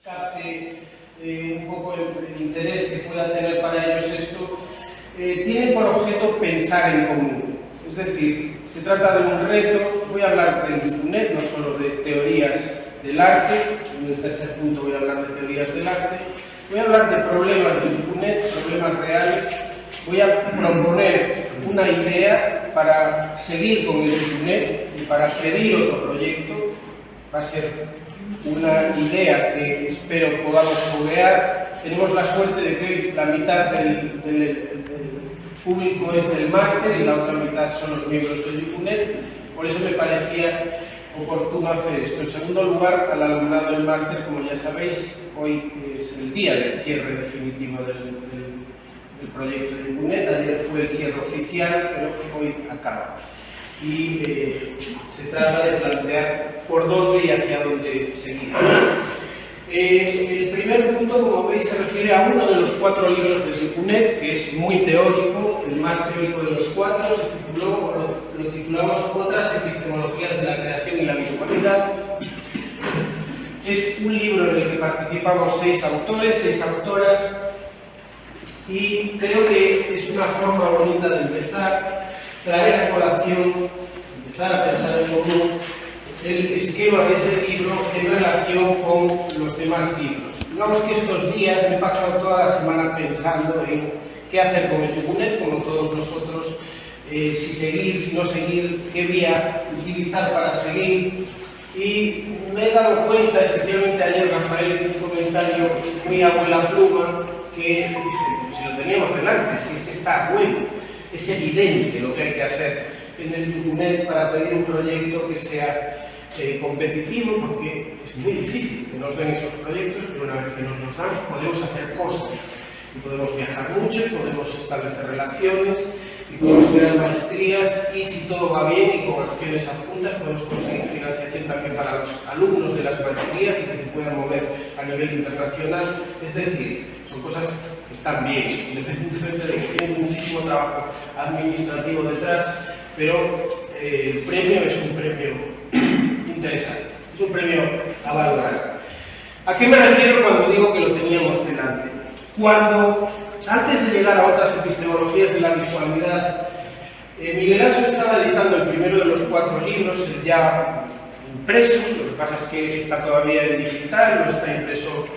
capte un poco el interés que pueda tener para ellos esto, tiene por objeto pensar en común. Es decir, se trata de un reto. Voy a hablar del Difunet, no solo de teorías del arte. En el tercer punto voy a hablar de teorías del arte. Voy a hablar de problemas del Difunet, problemas reales. Voy a proponer una idea para seguir con el Difunet y para pedir otro proyecto. Va a ser una idea que espero podamos foguear. Tenemos la suerte de que la mitad del público es del máster y la otra mitad son los miembros del Difunet. Por eso me parecía oportuno hacer esto. En segundo lugar, al alumnado del máster, como ya sabéis, hoy es el día del cierre definitivo del proyecto de Difunet. Ayer fue el cierre oficial, pero hoy acaba. Y se trata de plantear por dónde y hacia dónde seguir. El primer punto, como veis, se refiere a uno de los 4 libros del Difunet, que es muy teórico, el más teórico de los 4, lo titulamos Otras epistemologías de la creación y la visualidad. Es un libro en el que participamos 6 autores, 6 autoras, y creo que es una forma bonita de empezar, traer a colación, empezar a pensar en común el esquema de ese libro en relación con los demás libros. Digamos que estos días me he pasado toda la semana pensando en qué hacer con el Difunet, como todos nosotros, si seguir, si no seguir, qué vía utilizar para seguir. Y me he dado cuenta, especialmente ayer Rafael hizo un comentario muy abuela pluma, que si lo teníamos delante, si es que está bueno, es evidente lo que hay que hacer en el Difunet para pedir un proyecto que sea competitivo, porque es muy difícil que nos den esos proyectos, pero una vez que nos los dan podemos hacer cosas y podemos viajar mucho y podemos establecer relaciones y podemos crear maestrías, y si todo va bien y con acciones adjuntas podemos conseguir financiación también para los alumnos de las maestrías y que se puedan mover a nivel internacional. Es decir, son cosas que están bien, independientemente de que tienen muchísimo trabajo administrativo detrás, pero el premio es un premio interesante, es un premio a valorar. ¿A qué me refiero cuando digo que lo teníamos delante? Cuando, antes de llegar a otras epistemologías de la visualidad, Miguel Anso estaba editando el primero de los 4 libros, ya impreso. Lo que pasa es que está todavía en digital, no está impreso,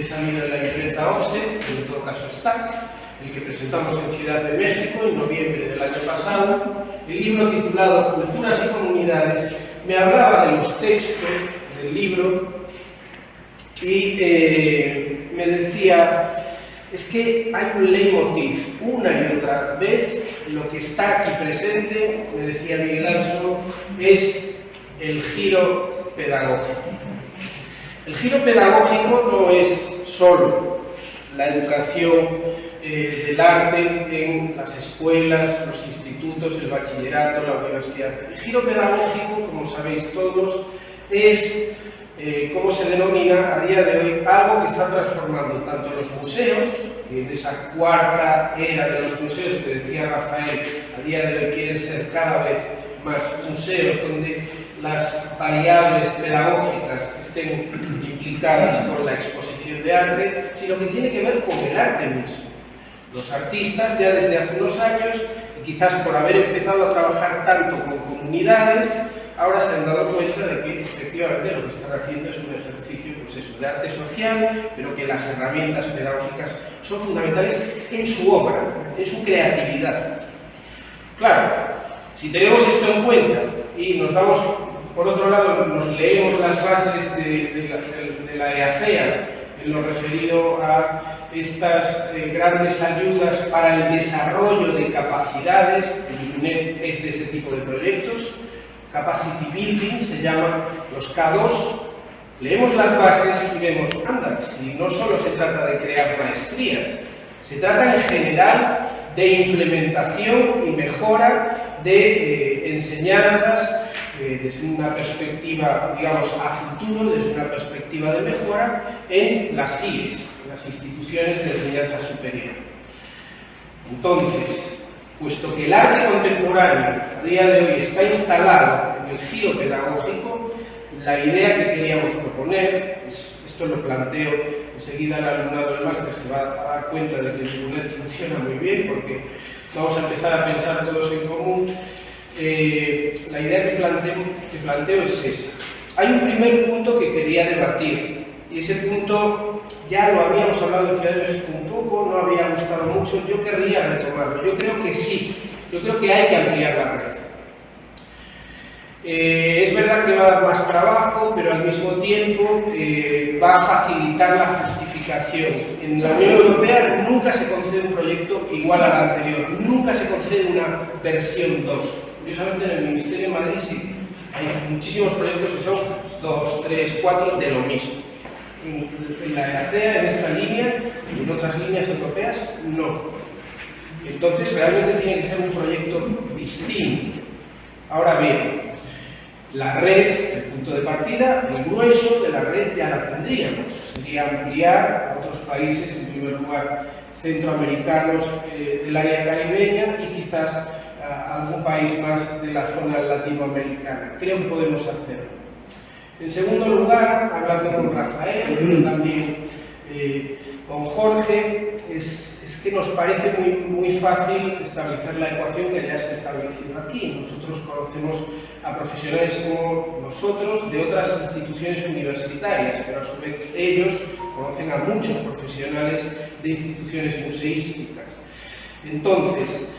salido de la imprenta Offset, pero en todo caso está, el que presentamos en Ciudad de México en noviembre del año pasado. El libro titulado Culturas y Comunidades me hablaba de los textos del libro y me decía, es que hay un leitmotiv, una y otra vez, lo que está aquí presente, me decía Miguel Anso, es el giro pedagógico. El giro pedagógico no es solo la educación del arte en las escuelas, los institutos, el bachillerato, la universidad. El giro pedagógico, como sabéis todos, es, como se denomina a día de hoy, algo que está transformando tanto los museos, que en esa cuarta era de los museos que decía Rafael, a día de hoy quieren ser cada vez más museos donde las variables pedagógicas estén implicadas por la exposición de arte, sino que tiene que ver con el arte mismo. Los artistas ya desde hace unos años, y quizás por haber empezado a trabajar tanto con comunidades, ahora se han dado cuenta de que efectivamente lo que están haciendo es un ejercicio, pues eso, de arte social, pero que las herramientas pedagógicas son fundamentales en su obra, en su creatividad. Claro, si tenemos esto en cuenta y nos damos, por otro lado, nos leemos las bases de la EACEA en lo referido a estas grandes ayudas para el desarrollo de capacidades, el Difunet es de ese tipo de proyectos, Capacity Building se llama los K2, leemos las bases y vemos, anda, si no solo se trata de crear maestrías, se trata en general de implementación y mejora de enseñanzas desde una perspectiva, digamos, a futuro, desde una perspectiva de mejora en las IES, las instituciones de enseñanza superior. Entonces, puesto que el arte contemporáneo a día de hoy está instalado en el giro pedagógico, la idea que queríamos proponer es esto lo planteo, enseguida el alumnado del máster se va a dar cuenta de que el Libunet funciona muy bien, porque vamos a empezar a pensar todos en común. La idea que planteo es esa. Hay un primer punto que quería debatir, y ese punto ya lo habíamos hablado en Ciudad de México un poco, no había gustado mucho, yo querría retomarlo. Yo creo que sí, yo creo que hay que ampliar la red. Es verdad que va a dar más trabajo, pero al mismo tiempo va a facilitar la justificación. En la Unión Europea nunca se concede un proyecto igual al anterior, nunca se concede una versión 2. Curiosamente en el Ministerio de Madrid sí, hay muchísimos proyectos que son 2, 3, 4 de lo mismo. En la EACEA, en esta línea, y en otras líneas europeas, no. Entonces realmente tiene que ser un proyecto distinto. Ahora bien, la red, el punto de partida, el grueso de la red ya la tendríamos. Sería ampliar a otros países, en primer lugar centroamericanos del área caribeña y quizás a algún país más de la zona latinoamericana. Creo que podemos hacerlo. En segundo lugar, hablando con Rafael, pero también con Jorge, es que nos parece muy fácil establecer la ecuación que ya se ha establecido aquí. Nosotros conocemos a profesionales como nosotros de otras instituciones universitarias, pero a su vez ellos conocen a muchos profesionales de instituciones museísticas. Entonces,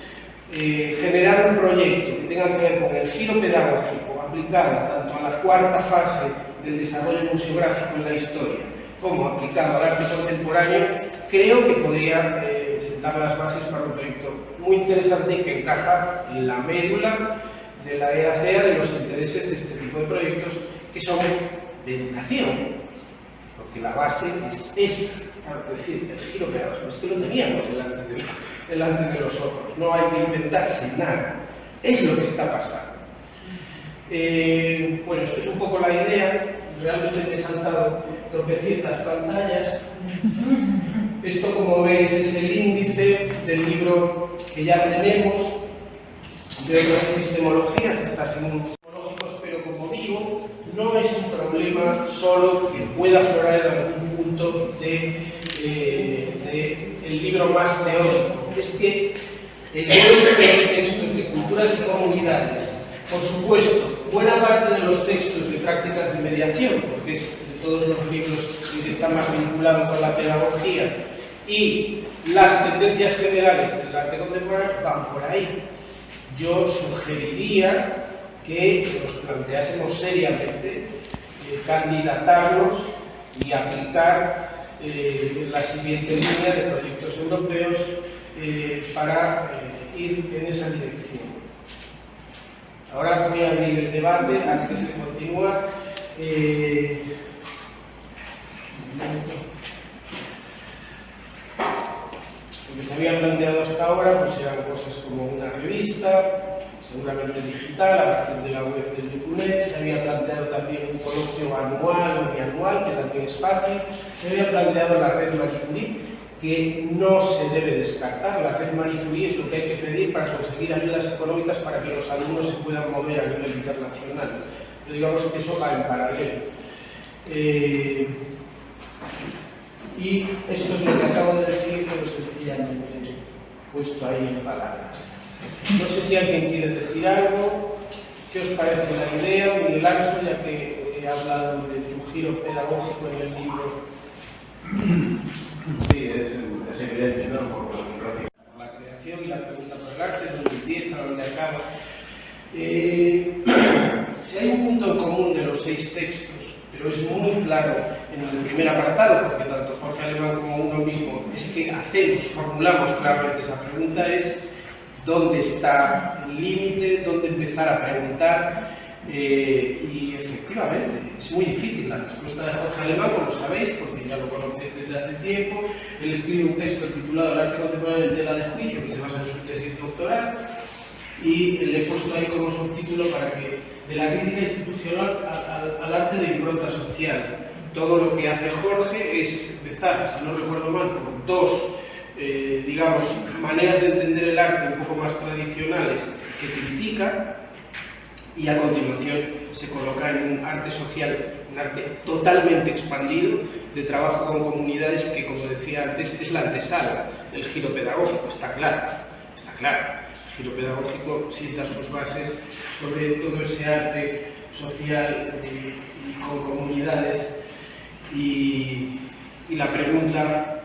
generar un proyecto que tenga que ver con el giro pedagógico aplicado tanto a la cuarta fase del desarrollo museográfico en la historia como aplicado al arte contemporáneo, creo que podría sentar las bases para un proyecto muy interesante y que encaja en la médula de la EACEA de los intereses de este tipo de proyectos que son de educación, porque la base es esa. Claro, es decir, el giro pedagógico, es que lo teníamos delante de los ojos, no hay que inventarse nada, es lo que está pasando. Bueno, esto es un poco la idea, realmente me he saltado tropecientas pantallas. Esto, como veis, es el índice del libro que ya tenemos, de otras epistemologías, estas en epistemológicos, pero como digo, no es un problema solo que pueda aflorar en algún punto del libro más teórico. Es que el grueso de los textos de culturas y comunidades, por supuesto, buena parte de los textos de prácticas de mediación, porque es de todos los libros que está más vinculado con la pedagogía, y las tendencias generales del arte contemporáneo van por ahí. Yo sugeriría que nos planteásemos seriamente candidatarnos y aplicar la siguiente línea de proyectos europeos para ir en esa dirección. Ahora voy a abrir el debate antes de continuar. Lo que se había planteado hasta ahora pues eran cosas como una revista, seguramente digital, a partir de la web del Libunet. Se había planteado también un coloquio anual o bianual, que también es fácil. Se había planteado la red Marie Curie, que no se debe descartar. La red Marie Curie es lo que hay que pedir para conseguir ayudas económicas para que los alumnos se puedan mover a nivel internacional. Pero digamos que eso va en paralelo. Y esto es lo que acabo de decir, pero sencillamente puesto ahí en palabras. No sé si alguien quiere decir algo. ¿Qué os parece la idea, Miguel Ángel, ya que he hablado de tu giro pedagógico en el libro? Sí, es evidente, ¿no? Por la creación y la pregunta por el arte, dónde empieza, dónde acaba. Si hay un punto en común de los 6 textos, pero es muy claro en el primer apartado, porque tanto Jorge Alemán como uno mismo es que formulamos claramente esa pregunta, es dónde está el límite, dónde empezar a preguntar, y efectivamente es muy difícil la respuesta de Jorge Alemán, como sabéis, porque ya lo conocéis desde hace tiempo. Él escribe un texto titulado El arte contemporáneo en tela de juicio, que se basa en su tesis doctoral, y le he puesto ahí como subtítulo para que de la crítica institucional al arte de impronta social. Todo lo que hace Jorge es empezar, si no recuerdo mal, por 2 digamos, maneras de entender el arte un poco más tradicionales que critica, y a continuación se coloca en un arte social, un arte totalmente expandido, de trabajo con comunidades que, como decía antes, es la antesala del giro pedagógico, está claro, está claro. El giro pedagógico sienta sus bases sobre todo ese arte social con comunidades y la pregunta,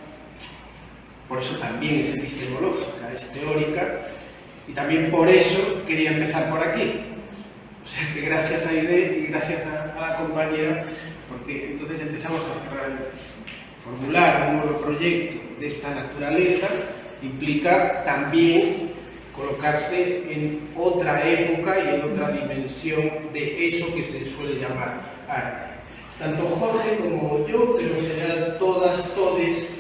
por eso también es epistemológica, es teórica, y también por eso quería empezar por aquí. O sea que gracias a Aide y gracias a la compañera, porque entonces empezamos a cerrar el formular un nuevo proyecto de esta naturaleza implica también colocarse en otra época y en otra dimensión de eso que se suele llamar arte. Tanto Jorge como yo, pero en general todas, todes,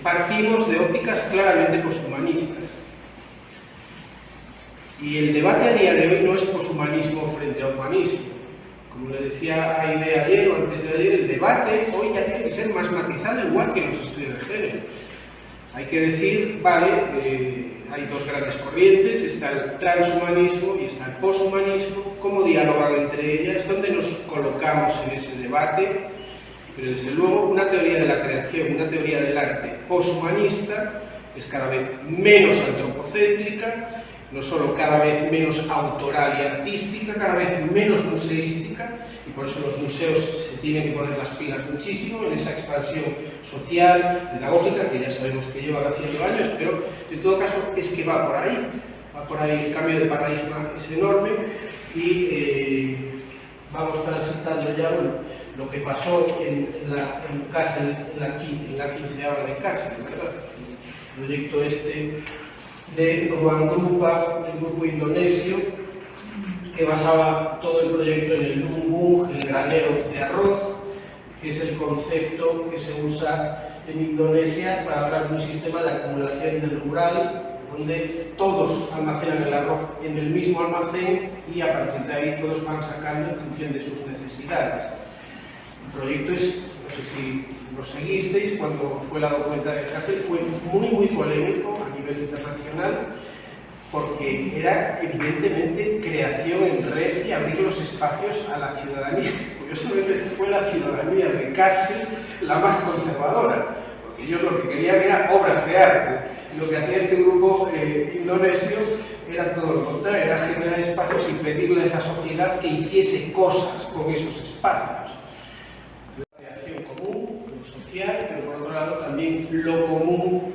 partimos de ópticas claramente poshumanistas. Y el debate a día de hoy no es poshumanismo frente a humanismo. Como le decía Aide ayer o antes de ayer, el debate hoy ya tiene que ser más matizado, igual que en los estudios de género. Hay que decir, vale, hay dos grandes corrientes, está el transhumanismo y está el poshumanismo, cómo dialogan entre ellas, dónde nos colocamos en ese debate, pero desde luego una teoría de la creación, una teoría del arte poshumanista es cada vez menos antropocéntrica, no solo cada vez menos autoral y artística, cada vez menos museística, y por eso los museos se tienen que poner las pilas muchísimo en esa expansión social, pedagógica, que ya sabemos que llevan haciendo años, pero en todo caso es que va por ahí, el cambio de paradigma es enorme y vamos transitando ya, bueno, lo que pasó en la 15ª de Kassel, ¿verdad? El proyecto este de Ruang Grupa, el grupo indonesio, que basaba todo el proyecto en el lumbung, el granero de arroz, que es el concepto que se usa en Indonesia para hablar de un sistema de acumulación del rural, donde todos almacenan el arroz en el mismo almacén y a partir de ahí todos van sacando en función de sus necesidades. El proyecto es, no sé si lo seguisteis, cuando fue la documenta de Kassel, fue muy polémico a nivel internacional, porque era evidentemente creación en red y abrir los espacios a la ciudadanía. Curiosamente fue la ciudadanía de Kassel la más conservadora, porque ellos lo que querían era obras de arte. Lo que hacía este grupo indonesio era todo lo contrario, era generar espacios y pedirle a esa sociedad que hiciese cosas con esos espacios. Social, pero por otro lado también lo común,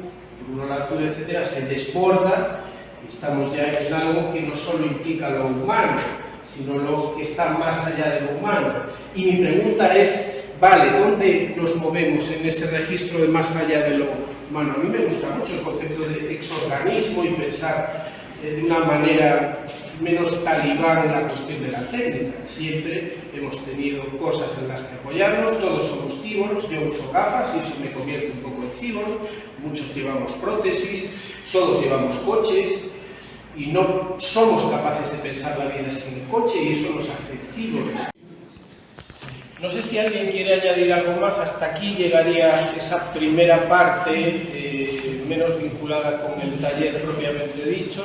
por una altura, etcétera, se desborda y estamos ya en algo que no solo implica lo humano, sino lo que está más allá de lo humano. Y mi pregunta es, vale, ¿dónde nos movemos en ese registro de más allá de lo humano? A mí me gusta mucho el concepto de exorganismo y pensar de una manera menos talibán en la cuestión de la técnica. Siempre hemos tenido cosas en las que apoyarnos, todos somos cíboros, yo uso gafas y eso me convierte un poco en cíboro, muchos llevamos prótesis, todos llevamos coches y no somos capaces de pensar la vida sin el coche y eso nos hace cíboros. No sé si alguien quiere añadir algo más, hasta aquí llegaría esa primera parte, menos vinculada con el taller propiamente dicho,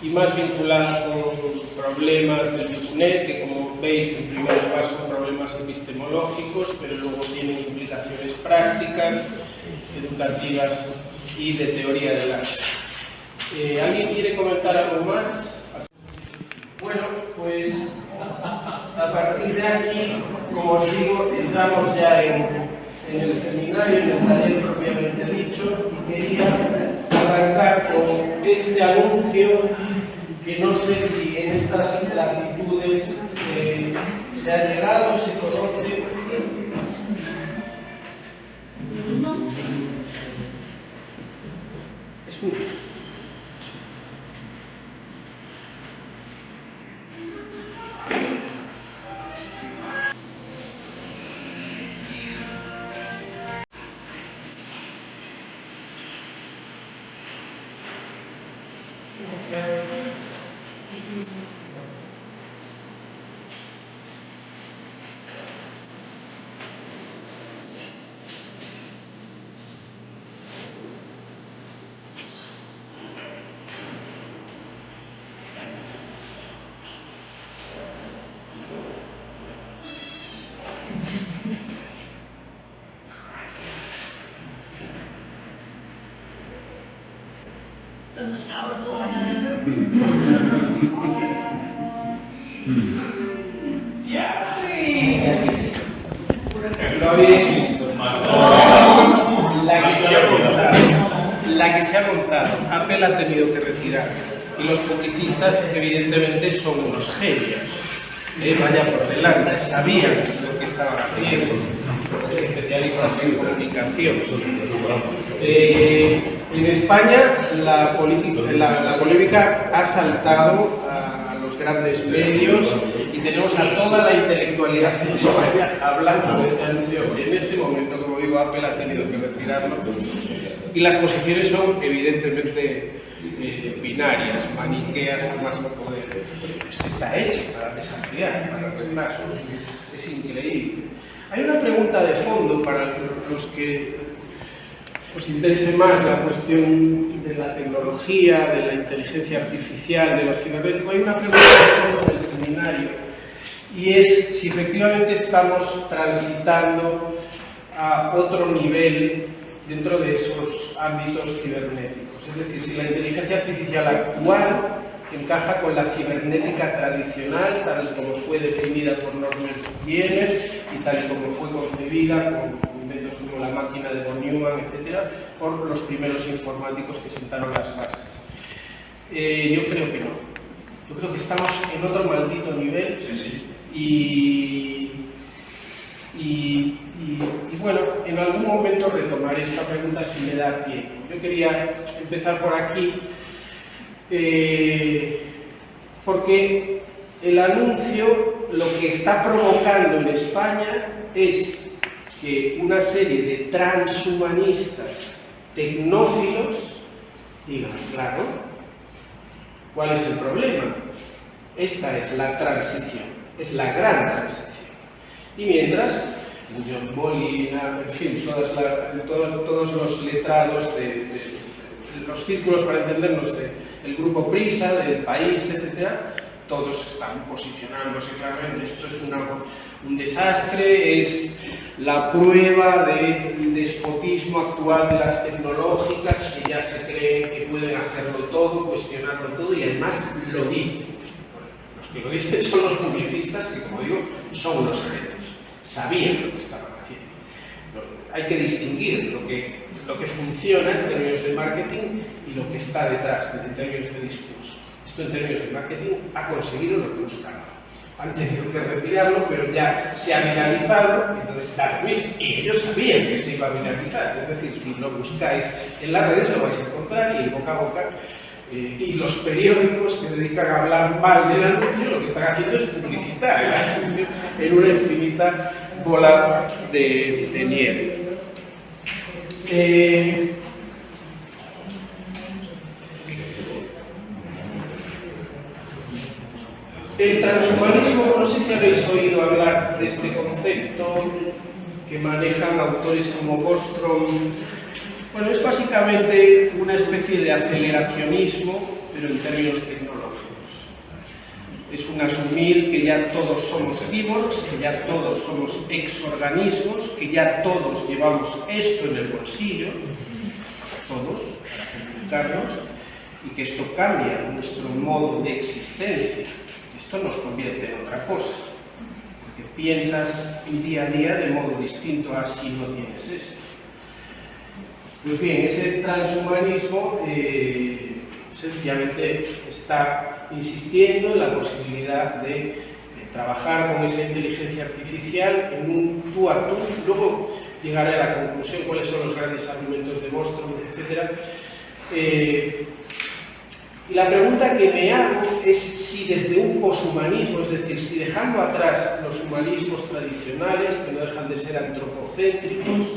y más vinculada con problemas del Internet, que como veis en primer lugar son problemas epistemológicos, pero luego tienen implicaciones prácticas, educativas y de teoría del arte. ¿Alguien quiere comentar algo más? Bueno, pues a partir de aquí, como os digo, entramos ya en el seminario, en el taller propiamente dicho, y quería arrancar con este anuncio que no sé si en estas latitudes se ha llegado, se conoce. Lo habéis visto. La que se ha montado. Apple ha tenido que retirar. Y los publicistas, evidentemente, son unos genios. Vaya por delante, sabían lo que estaban haciendo los especialistas en comunicación. En España la polémica ha saltado a los grandes medios y tenemos a toda la intelectualidad en España hablando de este anuncio. En este momento, como digo, Apple ha tenido que retirarlo y las posiciones son evidentemente binarias, maniqueas, además no poder. Es que está hecho para desafiar, para arreglar, es increíble. Hay una pregunta de fondo para los que os interese más la cuestión de la tecnología, de la inteligencia artificial, de lo cibernético. Hay una pregunta de fondo del seminario y es si efectivamente estamos transitando a otro nivel dentro de esos ámbitos cibernéticos. Es decir, si la inteligencia artificial actual encaja con la cibernética tradicional, tal y como fue definida por Norbert Wiener y tal y como fue concebida con inventos como la máquina de von Neumann, etc., por los primeros informáticos que sentaron las bases. Yo creo que no. Yo creo que estamos en otro maldito nivel y bueno, en algún momento retomaré esta pregunta si me da tiempo. Yo quería empezar por aquí porque el anuncio lo que está provocando en España es que una serie de transhumanistas tecnófilos digan, claro, ¿cuál es el problema? Esta es la transición, es la gran transición. Y mientras, John Molina, en fin, todos los letrados de los círculos, para entendernos, del grupo Prisa, del País, etc., todos están posicionándose claramente. Esto es un desastre, es la prueba del despotismo actual de las tecnológicas que ya se creen que pueden hacerlo todo, cuestionarlo todo y además lo dicen. Bueno, los que lo dicen son los publicistas que, como digo, son unos genios, sabían lo que estaban haciendo. Hay que distinguir lo que funciona en términos de marketing y lo que está detrás en términos de discurso. Esto en términos de marketing ha conseguido lo que buscaba. Han tenido que retirarlo, pero ya se ha viralizado, entonces da lo mismo. Y ellos sabían que se iba a viralizar. Es decir, si lo buscáis en las redes lo vais a encontrar y el boca a boca. Y los periódicos que dedican a hablar mal del anuncio lo que están haciendo es publicitar el anuncio en una infinita bola de nieve. El transhumanismo, no sé si habéis oído hablar de este concepto que manejan autores como Bostrom. Bueno, es básicamente una especie de aceleracionismo, pero en términos tecnológicos. Es un asumir que ya todos somos cyborgs, que ya todos somos exorganismos, que ya todos llevamos esto en el bolsillo, todos, para comunicarnos, y que esto cambia nuestro modo de existencia. Esto nos convierte en otra cosa, porque piensas día a día de modo distinto a si no tienes esto. Pues bien, ese transhumanismo sencillamente está insistiendo en la posibilidad de trabajar con esa inteligencia artificial en un tú a tú. Luego llegaré a la conclusión cuáles son los grandes argumentos de Bostrom, etc. Y la pregunta que me hago es si desde un poshumanismo, es decir, si dejando atrás los humanismos tradicionales, que no dejan de ser antropocéntricos,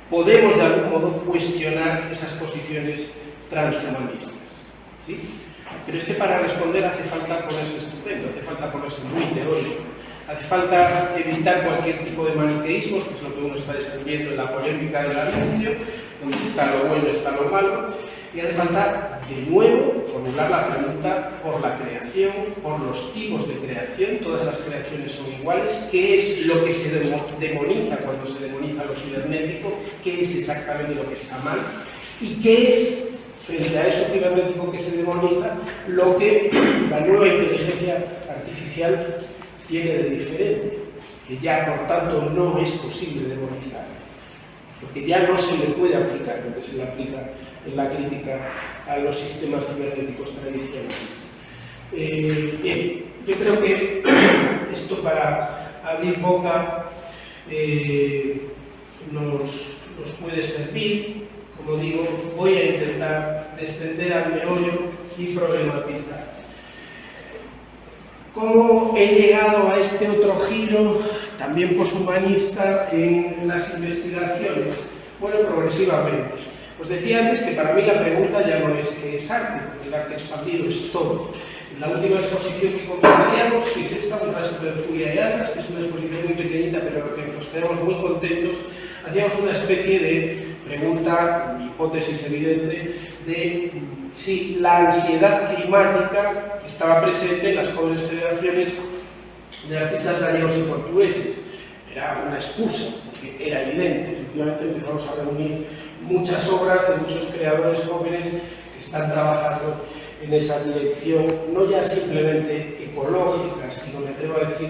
podemos de algún modo cuestionar esas posiciones transhumanistas, ¿sí? Pero es que para responder hace falta ponerse estupendo, hace falta ponerse muy teórico, hace falta evitar cualquier tipo de maniqueísmos, que es lo que uno está descubriendo en la polémica del anuncio, donde está lo bueno, está lo malo, y hace falta, de nuevo, formular la pregunta por la creación, por los tipos de creación. Todas las creaciones son iguales. ¿Qué es lo que se demoniza cuando se demoniza lo cibernético? ¿Qué es exactamente lo que está mal? ¿Y qué es frente a eso cibernético que se demoniza, lo que la nueva inteligencia artificial tiene de diferente, que ya por tanto no es posible demonizar, porque ya no se le puede aplicar lo que se le aplica en la crítica a los sistemas cibernéticos tradicionales. Bien, yo creo que esto para abrir boca nos puede servir. Como digo, voy a intentar descender al meollo y problematizar. ¿Cómo he llegado a este otro giro, también poshumanista, en las investigaciones? Bueno, progresivamente. Os decía antes que para mí la pregunta ya no es qué es arte, porque el arte expandido es todo. En la última exposición que comenzaríamos, que es esta, Un tránsito de furia y algas, que es una exposición muy pequeñita, pero que nos quedamos muy contentos, hacíamos una especie de pregunta, hipótesis evidente, de si la ansiedad climática estaba presente en las jóvenes generaciones de artistas gallegos y portugueses. Era una excusa, porque era evidente. Efectivamente empezamos a reunir muchas obras de muchos creadores jóvenes que están trabajando en esa dirección, no ya simplemente ecológica, sino, me atrevo a decir,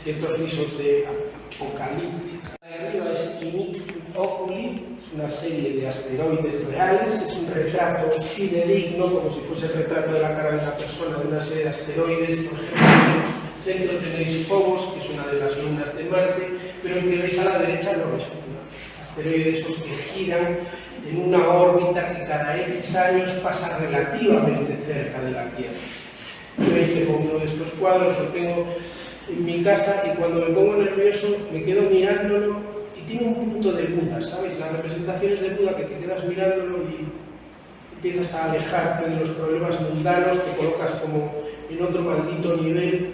ciertos visos de apocalíptica. Arriba es Iniquity Oculi, es una serie de asteroides reales, es un retrato fidedigno, como si fuese el retrato de la cara de una persona, de una serie de asteroides. Por ejemplo, en el centro tenéis Phobos, que es una de las lunas de Marte, pero el que veis a la derecha no es un asteroide, esos que giran en una órbita que cada X años pasa relativamente cerca de la Tierra. Yo hice con uno de estos cuadros, lo tengo en mi casa, y cuando me pongo nervioso me quedo mirándolo y tiene un punto de Buda, ¿sabes? Las representaciones de Buda que te quedas mirándolo y empiezas a alejarte de los problemas mundanos, te colocas como en otro maldito nivel,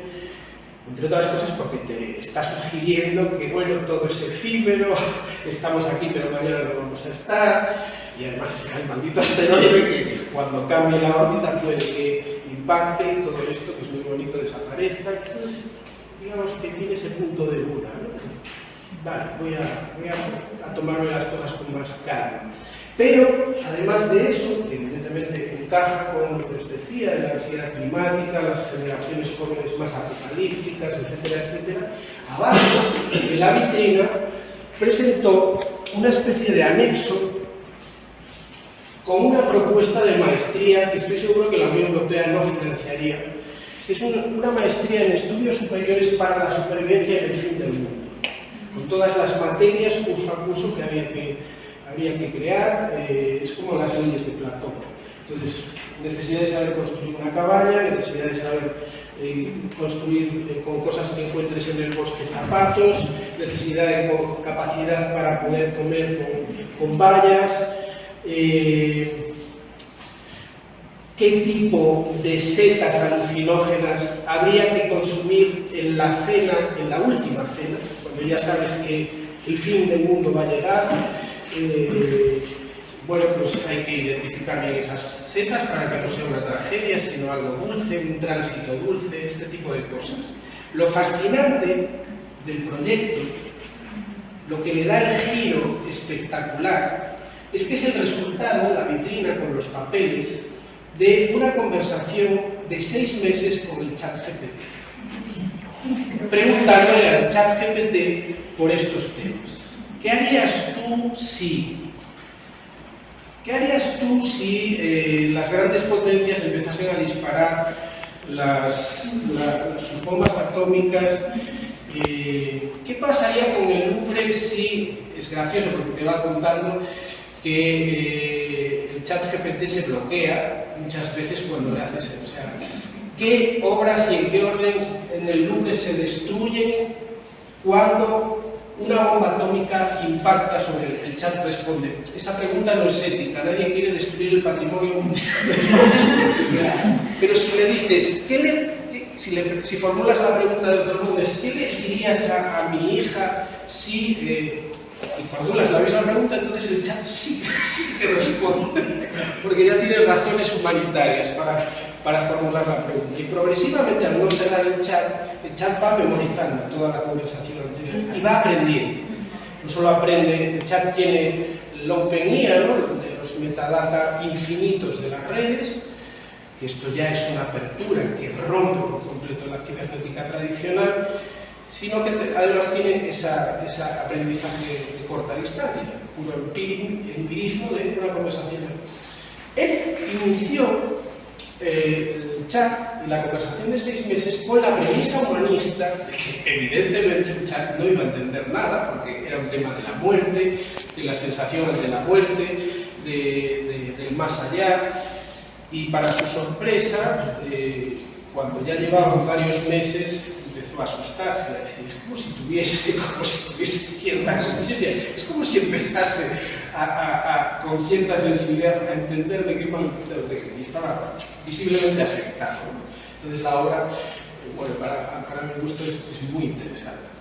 entre otras cosas porque te está sugiriendo que, bueno, todo es efímero, estamos aquí pero mañana no vamos a estar, y además está el maldito asteroide que cuando cambie la órbita puede que impacte y todo esto, que es muy bonito, desaparezca. Entonces, digamos que tiene ese punto de Buda, ¿no? Vale, voy a tomarme las cosas con más calma. Pero, además de eso, que evidentemente encaja con lo que os decía, de la ansiedad climática, las generaciones jóvenes más apocalípticas, etcétera, etcétera, abajo, en la vitrina, presentó una especie de anexo con una propuesta de maestría que estoy seguro que la Unión Europea no financiaría. Es una maestría en estudios superiores para la supervivencia en el fin del mundo, con todas las materias curso a curso que habría que crear, es como las leyes de Platón. Entonces, necesidad de saber construir una cabaña, necesidad de saber construir con cosas que encuentres en el bosque zapatos, necesidad de capacidad para poder comer con vallas, qué tipo de setas alucinógenas habría que consumir en la cena, en la última cena, cuando ya sabes que el fin del mundo va a llegar. Bueno, pues hay que identificar bien esas setas para que no sea una tragedia, sino algo dulce, un tránsito dulce, este tipo de cosas. Lo fascinante del proyecto, lo que le da el giro espectacular, es que es el resultado, la vitrina con los papeles, de una conversación de 6 meses con el ChatGPT, preguntándole al ChatGPT por estos temas. ¿Qué harías tú si? ¿Qué harías tú si las grandes potencias empezasen a disparar sus bombas atómicas? ¿Qué pasaría con el Louvre si, es gracioso porque te va contando que el ChatGPT se bloquea muchas veces cuando le haces eso? O sea, ¿qué obras y en qué orden en el Louvre se destruyen cuando una bomba atómica impacta sobre él? El chat responde: esa pregunta no es ética, nadie quiere destruir el patrimonio mundial. Pero si le dices, si formulas la pregunta de otro modo, ¿qué le dirías a mi hija si y formulas la misma pregunta? Entonces el chat sí que responde, porque ya tiene razones humanitarias para formular la pregunta. Y progresivamente, al no cerrar el chat va memorizando toda la conversación anterior y va aprendiendo. No solo aprende, el chat tiene el OpenIA, ¿no?, de los metadata infinitos de las redes, que esto ya es una apertura que rompe por completo la cibernética tradicional, sino que además tiene ese aprendizaje de corta distancia, puro empirismo de una conversación. Él inició el chat y la conversación de 6 meses con la premisa humanista de que evidentemente el chat no iba a entender nada, porque era un tema de la muerte, de la sensación ante la muerte, del más allá, y para su sorpresa, cuando ya llevaban varios meses, empezó a asustarse, a decir, es como si tuviese cierta conciencia, es como si empezase con cierta sensibilidad a entender de qué manera, y estaba visiblemente afectado. Entonces la obra, bueno, para mi gusto es muy interesante.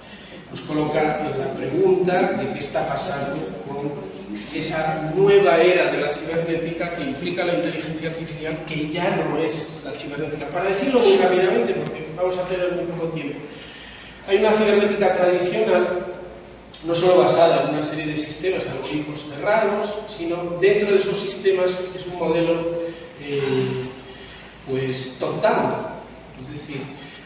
Nos coloca en la pregunta de qué está pasando con esa nueva era de la cibernética que implica la inteligencia artificial, que ya no es la cibernética. Para decirlo muy rápidamente, porque vamos a tener muy poco tiempo, hay una cibernética tradicional, no solo basada en una serie de sistemas, algoritmos cerrados, sino dentro de esos sistemas es un modelo pues top-down, es decir,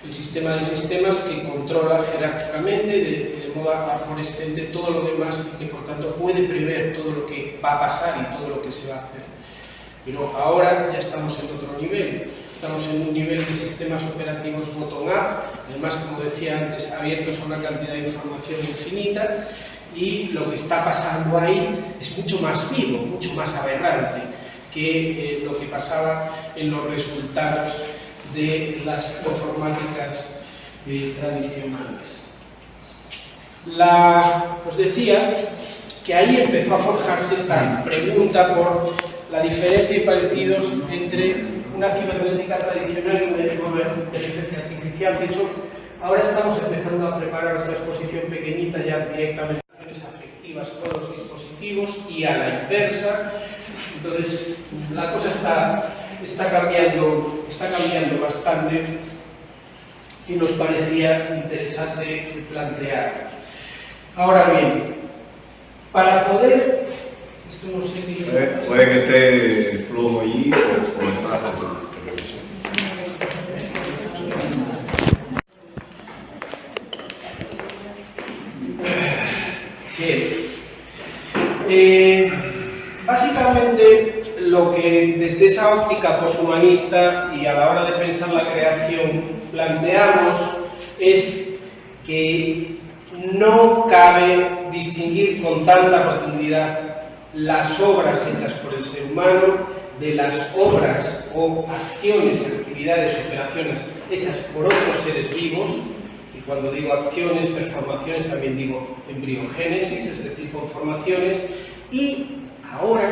el sistema de sistemas que controla jerárquicamente, de modo arborescente, todo lo demás y que por tanto puede prever todo lo que va a pasar y todo lo que se va a hacer. Pero ahora ya estamos en otro nivel, estamos en un nivel de sistemas operativos bottom-up, además, como decía antes, abiertos a una cantidad de información infinita, y lo que está pasando ahí es mucho más vivo, mucho más aberrante que lo que pasaba en los resultados de las informáticas tradicionales. Os decía que ahí empezó a forjarse esta pregunta por la diferencia y parecidos entre una cibernética tradicional y una inteligencia artificial. De hecho, ahora estamos empezando a preparar una exposición pequeñita ya directamente afectivas con los dispositivos y a la inversa. Entonces, la cosa está cambiando bastante y nos parecía interesante plantear. Ahora bien, para poder... Esto no sé si... Puede que esté el flujo allí o entrar por la televisión. Bien. Básicamente, lo que desde esa óptica poshumanista y a la hora de pensar la creación planteamos es que no cabe distinguir con tanta rotundidad las obras hechas por el ser humano de las obras o acciones, actividades, operaciones hechas por otros seres vivos. Y cuando digo acciones, performaciones, también digo embriogénesis, es decir, conformaciones. Y ahora,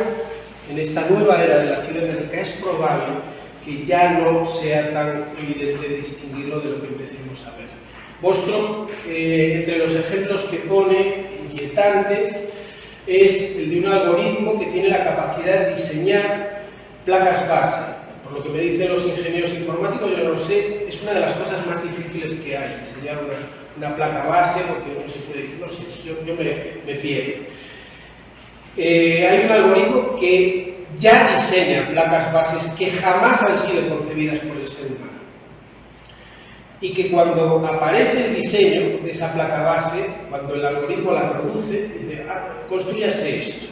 en esta nueva era de la cibernética, es probable que ya no sea tan evidente distinguirlo de lo que empecemos a ver. Bostrom, entre los ejemplos que pone inquietantes, es el de un algoritmo que tiene la capacidad de diseñar placas base. Por lo que me dicen los ingenieros informáticos, yo no lo sé, es una de las cosas más difíciles que hay, diseñar una placa base, porque no se puede, no sé, yo me pierdo. Hay un algoritmo que ya diseña placas bases que jamás han sido concebidas por el ser humano. Y que cuando aparece el diseño de esa placa base, cuando el algoritmo la produce, dice, construyase esto.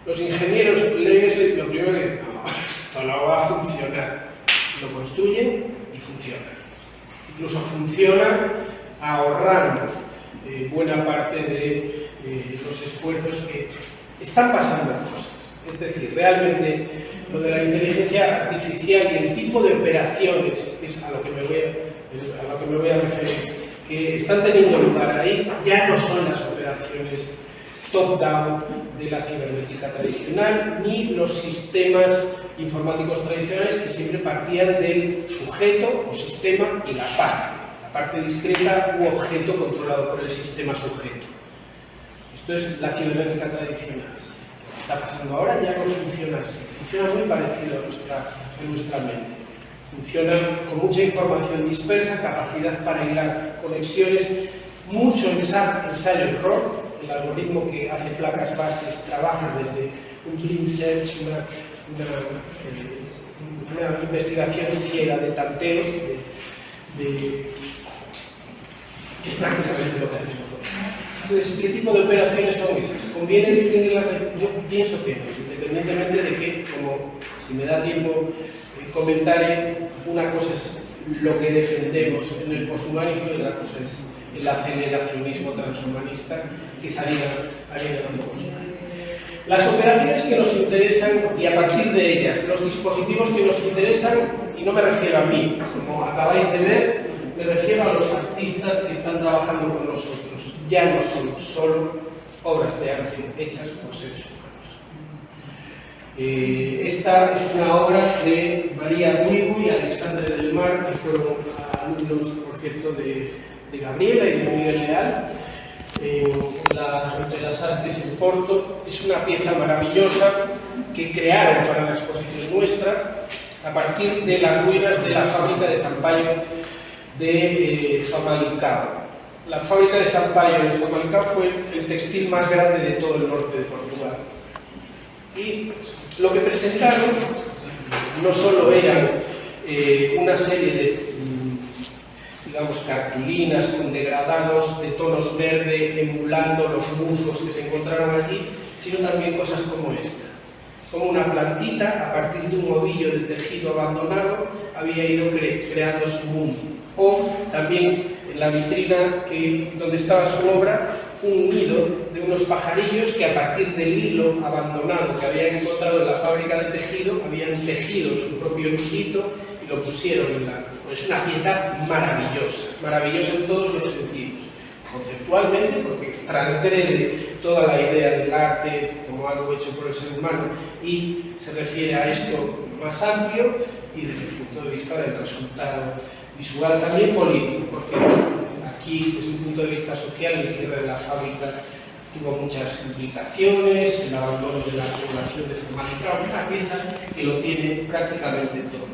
Los ingenieros leen eso y lo primero que no, esto no va a funcionar. Lo construyen y funciona. Incluso funciona ahorrando buena parte de los esfuerzos que están pasando cosas. Es decir, realmente lo de la inteligencia artificial y el tipo de operaciones, que es a lo que me voy a referir, que están teniendo lugar ahí, ya no son las operaciones top-down de la cibernética tradicional, ni los sistemas informáticos tradicionales que siempre partían del sujeto o sistema y la parte discreta u objeto controlado por el sistema sujeto. Esto es la cibernética tradicional. Lo que está pasando ahora ya no funciona así, funciona muy parecido a nuestra mente. Funciona con mucha información dispersa, capacidad para hilar conexiones, mucho ensayo-error. el algoritmo que hace placas bases trabaja desde un blind search, una investigación ciega de tanteo, que es prácticamente lo que hacemos nosotros. Entonces, ¿qué tipo de operaciones son esas? ¿Conviene distinguirlas? Yo pienso que no, independientemente de que, como si me da tiempo comentaré, una cosa es lo que defendemos en el poshumanismo y otra cosa es el aceleracionismo transhumanista, que es harina de otro costal. Las operaciones que nos interesan y a partir de ellas los dispositivos que nos interesan, y no me refiero a mí, como acabáis de ver, me refiero a los artistas que están trabajando con nosotros. Ya no son solo obras de arte hechas por seres humanos. Esta es una obra de María Ruigo y Alexandre del Mar, que fueron alumnos, por cierto, de Gabriela y de Miguel Leal, de las Artes en Porto. Es una pieza maravillosa que crearon para la exposición nuestra a partir de las ruinas de la fábrica de Sampaio de Famalicão. La fábrica de Sampaio de Famalicão fue el textil más grande de todo el norte de Portugal. Y lo que presentaron no solo eran una serie de, digamos, cartulinas con degradados de tonos verde emulando los musgos que se encontraron allí, sino también cosas como esta. Como una plantita, a partir de un ovillo de tejido abandonado, había ido creando su mundo. O también en la vitrina donde estaba su obra, un nido de unos pajarillos que a partir del hilo abandonado que habían encontrado en la fábrica de tejido, habían tejido su propio nidito y lo pusieron en la... Es una pieza maravillosa, maravillosa en todos los sentidos. Conceptualmente, porque transgrede toda la idea del arte como algo hecho por el ser humano y se refiere a esto más amplio y desde el punto de vista del resultado visual, también político, por cierto. Aquí, desde un punto de vista social, el cierre de la fábrica tuvo muchas implicaciones, el abandono de la población de Famalicão, una pieza que lo tiene prácticamente todo.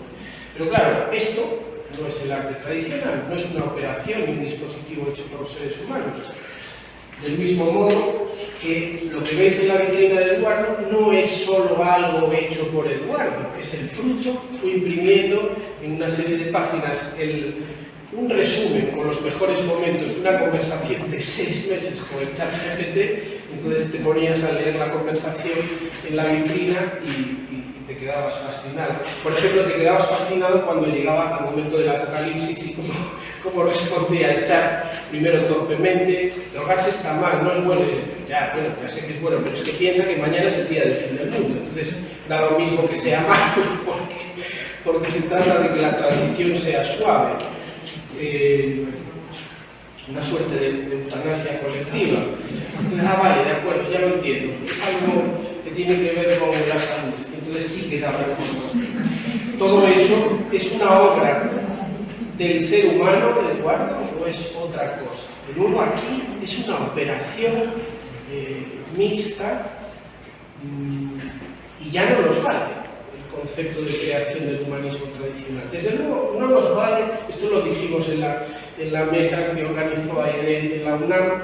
Pero claro, esto no es el arte tradicional, no es una operación ni un dispositivo hecho por seres humanos. Del mismo modo que lo que veis en la vitrina de Eduardo no es solo algo hecho por Eduardo, es el fruto, fue imprimiendo en una serie de páginas un resumen con los mejores momentos de una conversación de 6 meses con el ChatGPT. Entonces te ponías a leer la conversación en la vitrina y te quedabas fascinado. Por ejemplo, te quedabas fascinado cuando llegaba al momento del apocalipsis y cómo respondía el chat, primero torpemente: el gas está mal, no es bueno. Ya sé que es bueno, pero es que piensa que mañana es el día del fin del mundo. Entonces da lo mismo que sea malo, porque se trata de que la transición sea suave. Una suerte de eutanasia colectiva. Entonces, vale, de acuerdo, ya lo entiendo. Es algo que tiene que ver con la salud. Entonces sí que da información. Todo eso es una obra del ser humano, Eduardo, o es otra cosa. De nuevo, aquí es una operación mixta y ya no nos vale el concepto de creación del humanismo tradicional. Desde luego, no nos vale, esto lo dijimos en la mesa que organizó AED en la UNAM,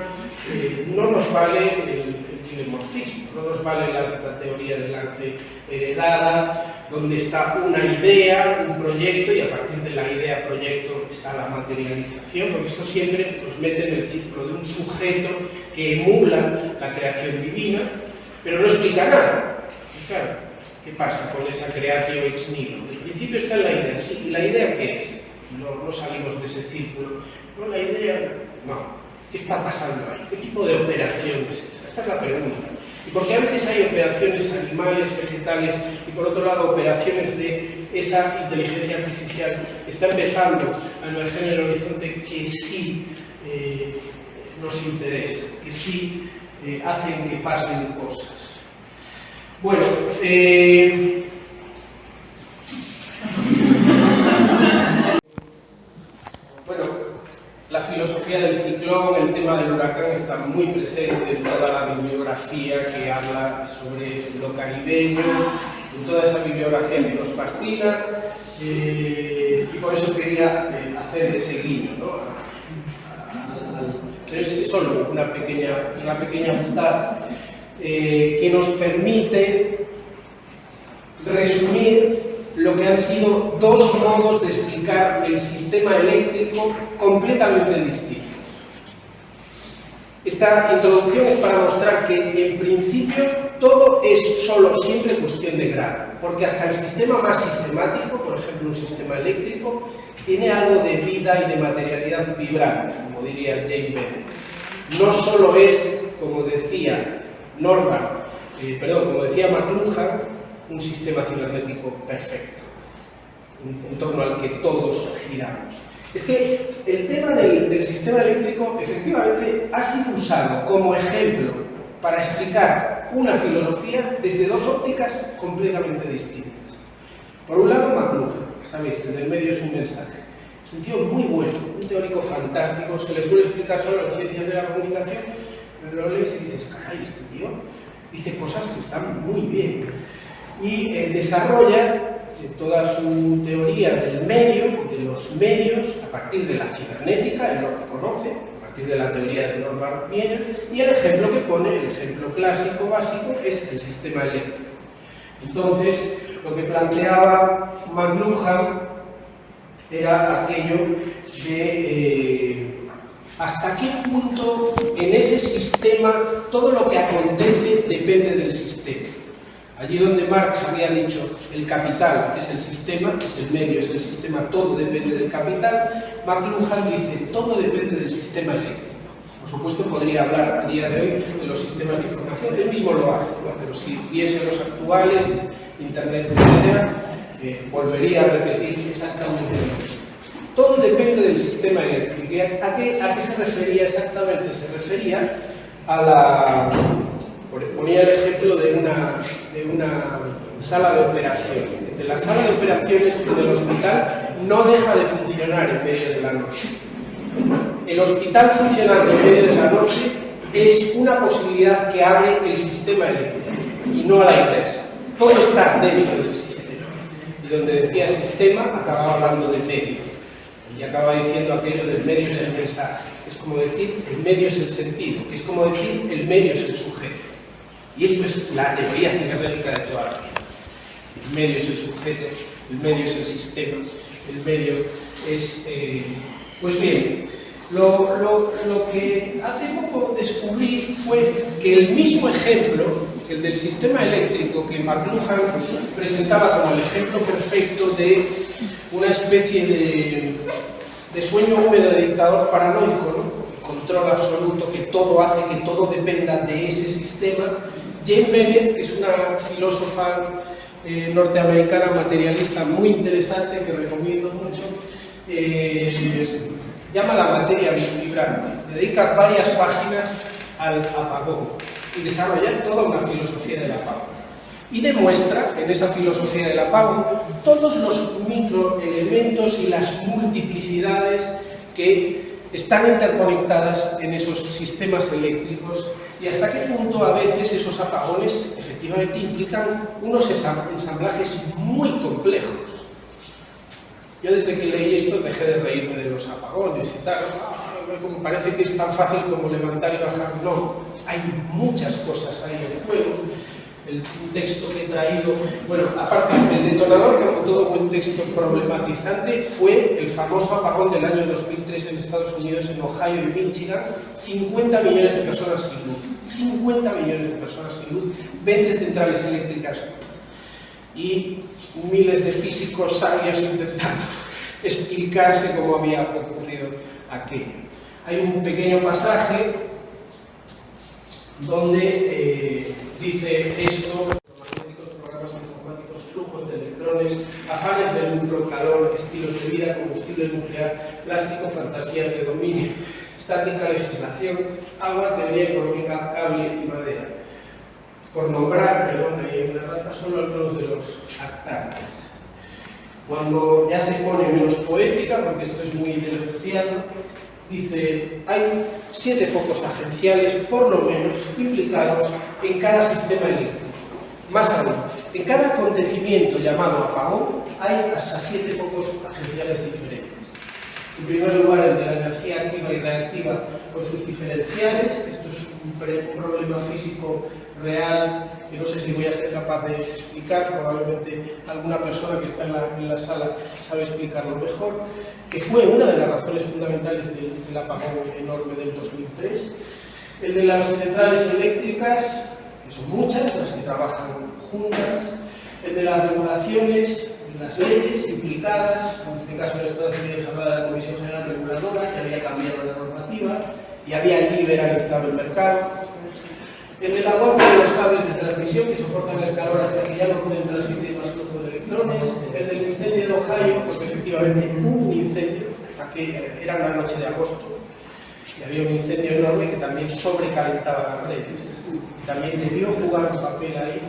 no nos vale el dilemorfismo, no nos vale la teoría del arte heredada, donde está una idea, un proyecto, y a partir de la idea-proyecto está la materialización, porque esto siempre nos mete en el ciclo de un sujeto que emula la creación divina, pero no explica nada. Y claro, ¿qué pasa con esa creatio ex nihilo? El principio está en la idea, sí, ¿y la idea qué es? No salimos de ese círculo. No, la idea, no. ¿Qué está pasando ahí? ¿Qué tipo de operación es esa? Esta es la pregunta. Y porque a veces hay operaciones animales, vegetales, y por otro lado operaciones de esa inteligencia artificial que está empezando a emerger en el horizonte, que sí nos interesa, que sí hacen que pasen cosas. Bueno, la filosofía del ciclón, el tema del huracán está muy presente en toda la bibliografía que habla sobre lo caribeño, en toda esa bibliografía que nos fascina, y por eso quería hacer ese guiño, ¿no? Es solo una pequeña butad que nos permite resumir lo que han sido dos modos de explicar el sistema eléctrico completamente distintos. Esta introducción es para mostrar que, en principio, todo es solo siempre cuestión de grado, porque hasta el sistema más sistemático, por ejemplo, un sistema eléctrico, tiene algo de vida y de materialidad vibrante, como diría James Bennett. No solo es, como decía McLuhan, un sistema cibernético perfecto, en torno al que todos giramos. Es que el tema del sistema eléctrico efectivamente ha sido usado como ejemplo para explicar una filosofía desde dos ópticas completamente distintas. Por un lado, McLuhan, sabéis, el del medio es un mensaje. Es un tío muy bueno, un teórico fantástico, se le suele explicar solo las ciencias de la comunicación, pero lo lees y dices, caray, este tío dice cosas que están muy bien. Y desarrolla toda su teoría del medio, de los medios, a partir de la cibernética, él lo reconoce, a partir de la teoría de Norbert Wiener, y el ejemplo que pone, el ejemplo clásico básico, es el sistema eléctrico. Entonces, lo que planteaba McLuhan era aquello de hasta qué punto en ese sistema todo lo que acontece depende del sistema. Allí donde Marx había dicho el capital es el sistema, es el medio, es el sistema, todo depende del capital, McLuhan dice todo depende del sistema eléctrico. Por supuesto podría hablar a día de hoy de los sistemas de información, él mismo lo hace, ¿no? Pero si viese los actuales, internet, etc., volvería a repetir exactamente lo mismo. Todo depende del sistema eléctrico. ¿A qué se refería exactamente? Se refería a la... Ponía el ejemplo de una sala de operaciones. La sala de operaciones del hospital no deja de funcionar en medio de la noche. El hospital funcionando en medio de la noche es una posibilidad que abre el sistema eléctrico y no a la inversa. Todo está dentro del sistema. Y donde decía sistema, acababa hablando de medio. Y acaba diciendo aquello del medio es el mensaje. Que es como decir, el medio es el sentido. Que es como decir, el medio es el sujeto. Y esto es la teoría cibernética de toda la vida. El medio es el sujeto, el medio es el sistema, el medio es... Pues bien, lo que hace poco descubrí fue que el mismo ejemplo, el del sistema eléctrico que McLuhan presentaba como el ejemplo perfecto de una especie de sueño húmedo de dictador paranoico, ¿no? Control absoluto, que todo hace que todo dependa de ese sistema. Jane Bennett, que es una filósofa norteamericana materialista muy interesante, que recomiendo mucho, llama la materia vibrante, dedica varias páginas al apagón y desarrolla toda una filosofía del apagón. Y demuestra, en esa filosofía del apagón, todos los microelementos y las multiplicidades que están interconectadas en esos sistemas eléctricos y hasta qué punto a veces esos apagones efectivamente implican unos ensamblajes muy complejos. Yo desde que leí esto dejé de reírme de los apagones y tal, como parece que es tan fácil como levantar y bajar. No, hay muchas cosas ahí en juego. El texto que he traído, bueno, aparte, el detonador, como todo buen texto problematizante, fue el famoso apagón del año 2003 en Estados Unidos, en Ohio y Michigan, 50 millones de personas sin luz, 50 millones de personas sin luz, 20 centrales eléctricas y miles de físicos sabios intentando explicarse cómo había ocurrido aquello. Hay un pequeño pasaje donde dice esto: magnéticos, programas informáticos, flujos de electrones, afanes de lucro, calor, estilos de vida, combustible nuclear, plástico, fantasías de dominio, estática, legislación, agua, teoría económica, cable y madera. Por nombrar, perdón, hay una rata, solo algunos de los actantes. Cuando ya se pone menos poética, porque esto es muy intelectual, dice, hay 7 focos agenciales, por lo menos, implicados en cada sistema eléctrico. Más aún, en cada acontecimiento llamado apagón, hay hasta 7 focos agenciales diferentes. En primer lugar, el de la energía activa y reactiva con sus diferenciales. Esto es un problema físico real que no sé si voy a ser capaz de explicar, probablemente alguna persona que está en la sala sabe explicarlo mejor, que fue una de las razones fundamentales del apagón enorme del 2003. El de las centrales eléctricas, que son muchas, las que trabajan juntas. El de las regulaciones, las leyes implicadas, en este caso en Estados Unidos hablaba de la Comisión General Reguladora, que había cambiado la normativa y había liberalizado el mercado. El del aguante de los cables de transmisión, que soportan el calor hasta que ya no pueden transmitir más flujo de electrones. El del incendio de Ohio, porque efectivamente hubo un incendio, era una noche de agosto, y había un incendio enorme que también sobrecalentaba las redes. También debió jugar un papel ahí.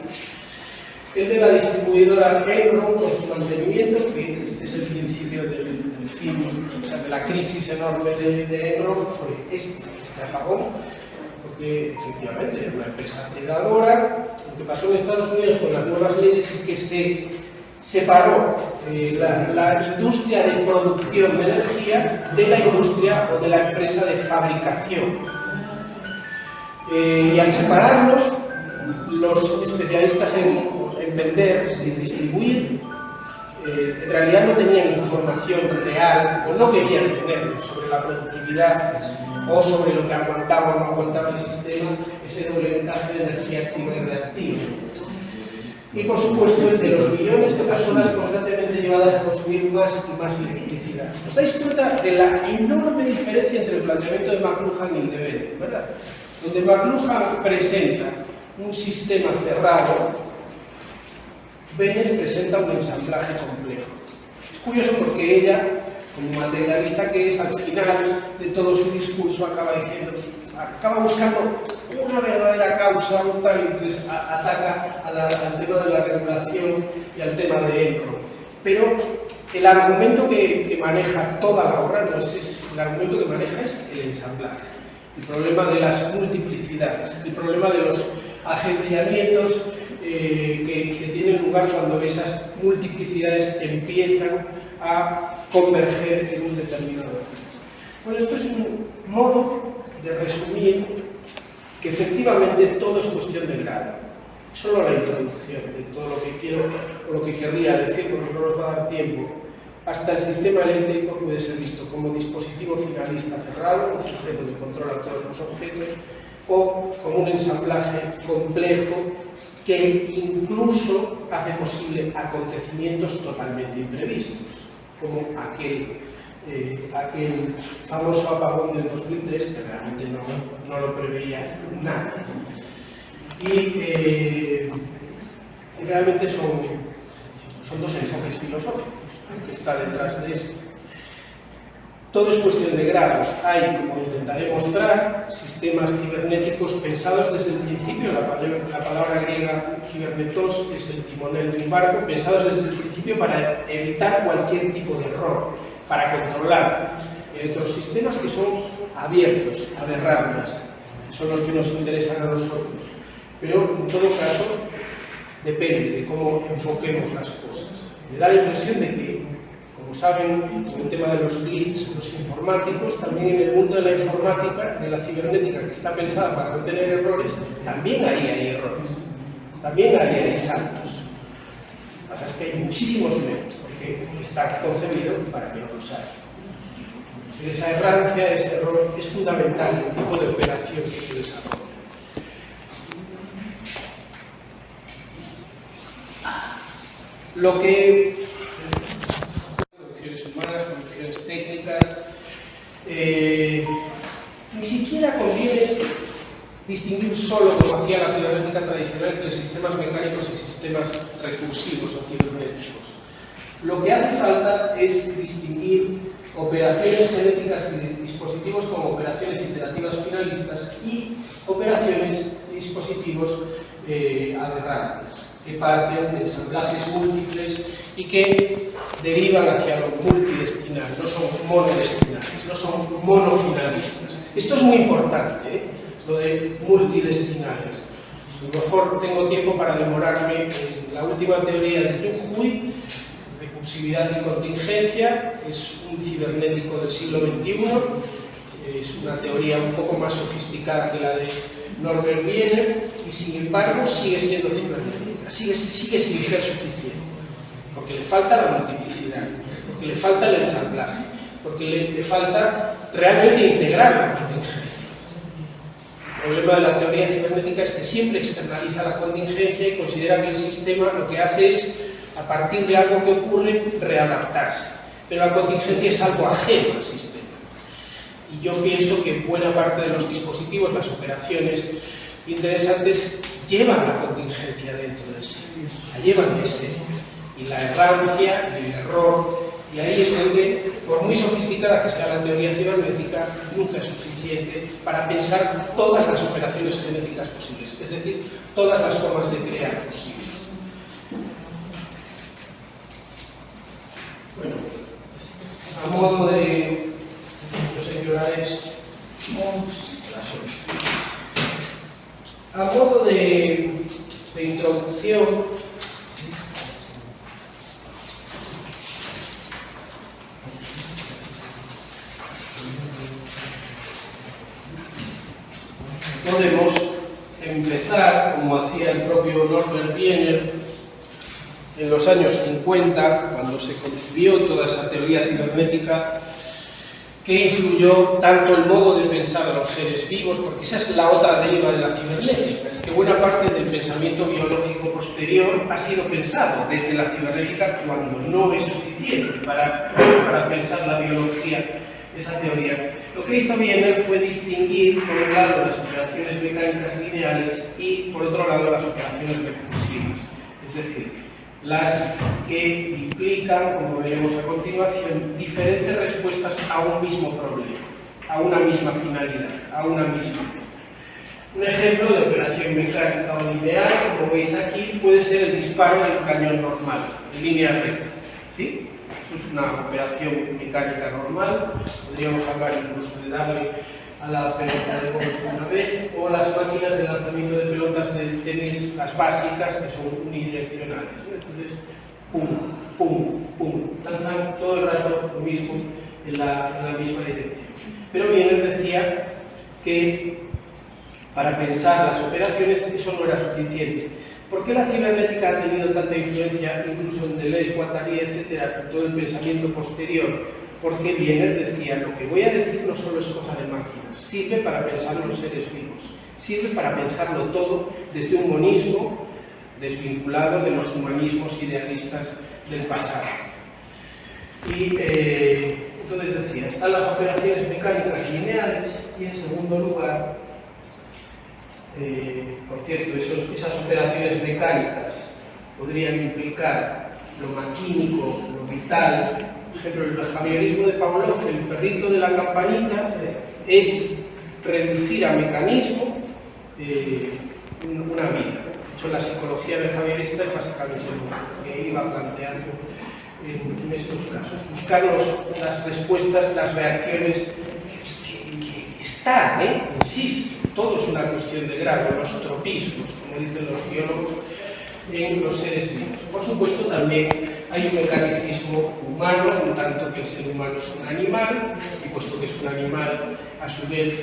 El de la distribuidora Enron con su mantenimiento, que este es el principio del fin, o sea, de la crisis enorme de Enron, fue este apagón, porque efectivamente era una empresa heredadora. Lo que pasó en Estados Unidos con las nuevas leyes es que se separó la industria de producción de energía de la industria o de la empresa de fabricación. Y al separarlo, los especialistas en vender y en distribuir en realidad no tenían información real o no querían tenerlo sobre la productividad o sobre lo que aguantaba o no aguantaba el sistema, ese doble encaje de energía activa y reactiva. Y por supuesto el de los millones de personas constantemente llevadas a consumir más y más electricidad. ¿Os dais cuenta de la enorme diferencia entre el planteamiento de McLuhan y el de Bennett, verdad? Donde McLuhan presenta un sistema cerrado, Bennett presenta un ensamblaje complejo. Es curioso porque ella, como materialista que es, al final de todo su discurso acaba buscando una verdadera causa, un tal, entonces ataca al tema de la regulación y al tema de Enron. Pero el argumento que maneja toda la obra no es ese, el argumento que maneja es el ensamblaje, el problema de las multiplicidades, el problema de los agenciamientos que tienen lugar cuando esas multiplicidades empiezan a converger en un determinado punto. Bueno, esto es un modo de resumir que efectivamente todo es cuestión de grado. Solo la introducción de todo lo que quiero o lo que querría decir, porque no nos va a dar tiempo. Hasta el sistema eléctrico puede ser visto como dispositivo finalista cerrado, un sujeto que controla todos los objetos, o como un ensamblaje complejo que incluso hace posible acontecimientos totalmente imprevistos, como aquel famoso apagón del 2003 que realmente no lo preveía nadie. Y realmente son dos enfoques filosóficos que están detrás de esto. Todo es cuestión de grados. Hay, como intentaré mostrar, sistemas cibernéticos pensados desde el principio. La palabra griega kibernetos es el timonel de un barco, pensados desde el principio para evitar cualquier tipo de error, para controlar. Hay otros sistemas que son abiertos, aberrantes, que son los que nos interesan a nosotros. Pero, en todo caso, depende de cómo enfoquemos las cosas. Me da la impresión de que, como saben, con el tema de los glitches, los informáticos, también en el mundo de la informática, de la cibernética, que está pensada para no tener errores, también ahí hay errores, también ahí hay saltos. Lo que pasa es que hay muchísimos menos, porque está concebido para que no los haya. Pero esa errancia, ese error, es fundamental en el tipo de operación que se desarrolla. Lo que producciones humanas, producciones técnicas, ni siquiera conviene distinguir solo, como hacía la cibernética tradicional, entre sistemas mecánicos y sistemas recursivos o cibernéticos. Lo que hace falta es distinguir operaciones genéticas y dispositivos como operaciones iterativas finalistas y operaciones y dispositivos aberrantes, que parten de ensamblajes múltiples y que derivan hacia lo multidestinal, no son monodestinales, no son monofinalistas. Esto es muy importante, lo de multidestinales. A lo mejor tengo tiempo para demorarme en la última teoría de Yu Hui, recursividad y contingencia. Es un cibernético del siglo XXI, es una teoría un poco más sofisticada que la de Norbert Wiener y sin embargo sigue siendo cibernética, sigue sin ser suficiente, porque le falta la multiplicidad, porque le falta el ensamblaje, porque le falta realmente integrar la contingencia. El problema de la teoría cibernética es que siempre externaliza la contingencia y considera que el sistema lo que hace es, a partir de algo que ocurre, readaptarse. Pero la contingencia es algo ajeno al sistema. Y yo pienso que buena parte de los dispositivos, las operaciones interesantes, llevan la contingencia dentro de sí, la llevan de sí. Y la errancia y el error, y ahí es donde, por muy sofisticada que sea la teoría cibernética, nunca es suficiente para pensar todas las operaciones genéticas posibles, es decir, todas las formas de crear posibles. Bueno, a modo de los señores, a modo de introducción, podemos empezar, como hacía el propio Norbert Wiener en los años 50, cuando se concibió toda esa teoría cibernética que influyó tanto el modo de pensar a los seres vivos, porque esa es la otra deriva de la cibernética, es que buena parte del pensamiento biológico posterior ha sido pensado desde la cibernética cuando no es suficiente para pensar la biología, esa teoría. Lo que hizo Wiener fue distinguir, por un lado, las operaciones mecánicas lineales y, por otro lado, las operaciones recursivas, es decir, las que implican, como veremos a continuación, diferentes respuestas a un mismo problema, a una misma finalidad, a una misma cosa. Un ejemplo de operación mecánica o lineal, como veis aquí, puede ser el disparo de un cañón normal, en línea recta, ¿sí? Eso es una operación mecánica normal, podríamos hablar incluso de darle a la pelota de golf una vez, o las máquinas de lanzamiento de pelotas de tenis, las básicas, que son unidireccionales, ¿no? Entonces, pum, pum, pum, lanzan todo el rato lo mismo en la misma dirección. Pero Wiener decía que para pensar las operaciones eso no era suficiente. ¿Por qué la cibernética ha tenido tanta influencia, incluso en Deleuze, Guattari, etcétera, en todo el pensamiento posterior? Porque Wiener decía, lo que voy a decir no solo es cosa de máquinas, sirve para pensar los seres vivos, sirve para pensarlo todo desde un monismo desvinculado de los humanismos idealistas del pasado. Y entonces decía, están las operaciones mecánicas lineales y en segundo lugar, por cierto, esas operaciones mecánicas podrían implicar lo maquínico, lo vital. Por ejemplo, el behaviorismo de Pavlov, el perrito de la campanita, es reducir a mecanismo una vida. De hecho, la psicología behaviorista es básicamente lo que iba planteando en estos casos. Buscar las respuestas, las reacciones que están, insisto, todo es una cuestión de grado, los tropismos, como dicen los biólogos, en los seres vivos. Por supuesto, también hay un mecanicismo humano, en tanto que el ser humano es un animal, y puesto que es un animal, a su vez